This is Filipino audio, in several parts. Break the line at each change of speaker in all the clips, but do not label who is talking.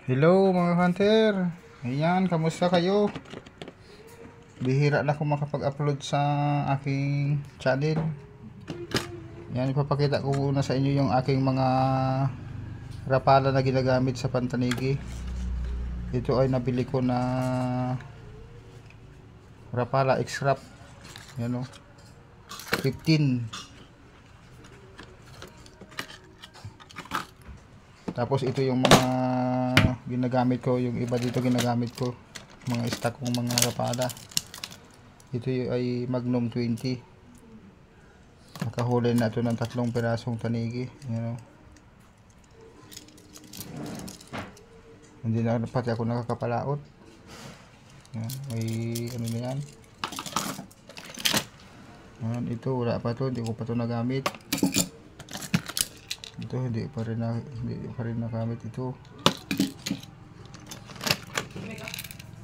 Hello mga hunter. Ayan, kamusta kayo? Bihira na akong makapag-upload sa aking channel. Yan, ipapakita ko muna sa inyo yung aking mga rapala na ginagamit sa pantanigi. Ito ay nabili ko na rapala X-Rap. Yan o, 15. Tapos ito yung mga ginagamit ko, yung iba dito ginagamit ko, mga stock kong mga rapala. Ito ay Magnum 20. Nakahuli na ito ng 3 pirasong tanigi. Yan o. Hindi na pati ako nakakapalaot. Yan, may ano na yan. Yan, ito wala pa to, hindi ko pa to nagamit. Ito hindi pa rin nagamit ito.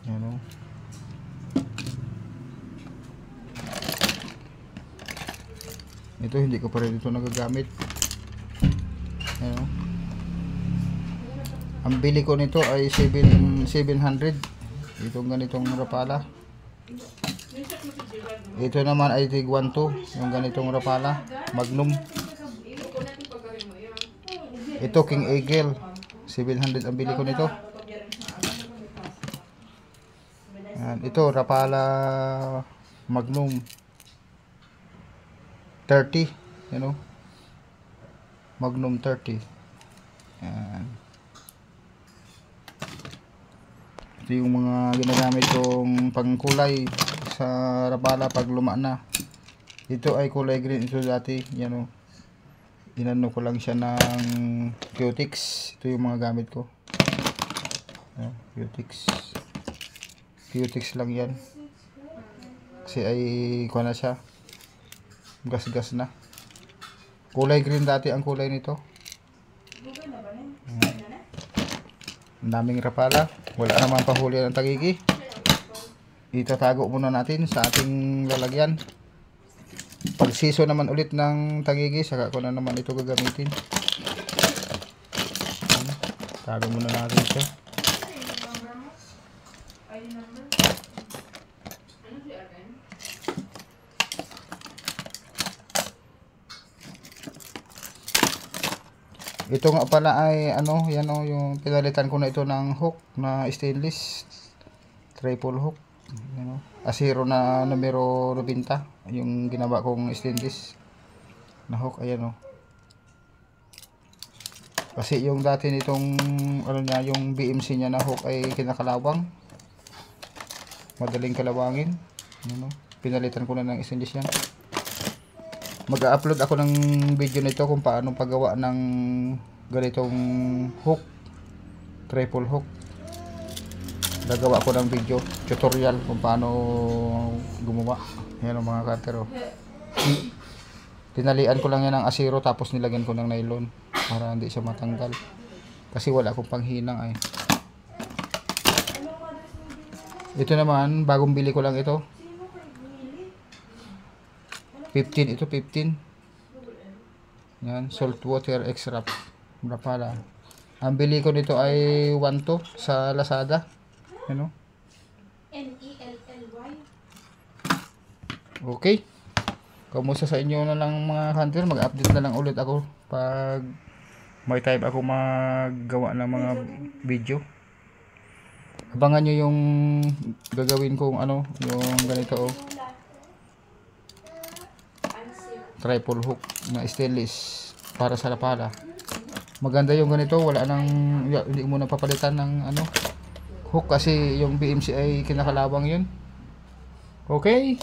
Yan o. Ito hindi ko pa rin ito nagagamit. Yan o. Ang bili ko nito ay 700. Itong ganitong rapala. Ito naman ay tig 1.2. Yung ganitong rapala Magnum. Ito King Eagle, 700 ang bili ko nito. Yan, ito rapala Magnum 30, you know. Magnum 30. Yan. Ito yung mga ginagamit kong pangkulay sa rapala pag luma na. Ito ay kulay green ito dati, yan o. Inano ko lang siya ng Q-Tix. Ito yung mga gamit ko. Q-Tix. Q-Tix lang yan. Kasi ay kuha na siya. Gas-gas na. Kulay green dati ang kulay nito. Ang daming rapala. Wala naman pahuli ng tagigi. Itatago muna natin sa ating lalagyan. Pag season naman ulit ng tagigi, saka ko na naman ito gagamitin. Tago muna natin siya. Ito nga pala ay ano, yan o, yung pinalitan ko na ito ng hook na stainless triple hook. Yan o. Asiro na numero 90 yung ginawa kong stainless na hook. Ayan o. Kasi yung dati nitong ano niya, yung BMC niya na hook ay kinakalawang, madaling kalawangin. Ayan o. Pinalitan ko na ng stainless yan. Mag-upload ako ng video nito kung paano paggawa ng ganitong hook, triple hook. Gagawa ko ng video tutorial kung paano gumawa. Yan ang mga cutter oh. Tinalian ko lang yan ng asiro tapos nilagyan ko ng nylon para hindi siya matanggal. Kasi wala akong panghinang ay. Ito naman, bagong bili ko lang ito. 15 ito, 15. Yan, saltwater X-Rap. Rapala. Ang bili ko nito ay 1.2 sa Lazada. Ano? Nellly. Okay. Kamusta sa inyo na lang mga hunter? Mag-update na lang ulit ako pag may time ako maggawa ng mga video. Abangan nyo yung gagawin kong ano, yung ganito oh. Triple hook na stainless para sa lapala. Maganda yung ganito, wala nang hindi mo na papalitan ng ano hook kasi yung BMC ay kinakalawang yun. Okay.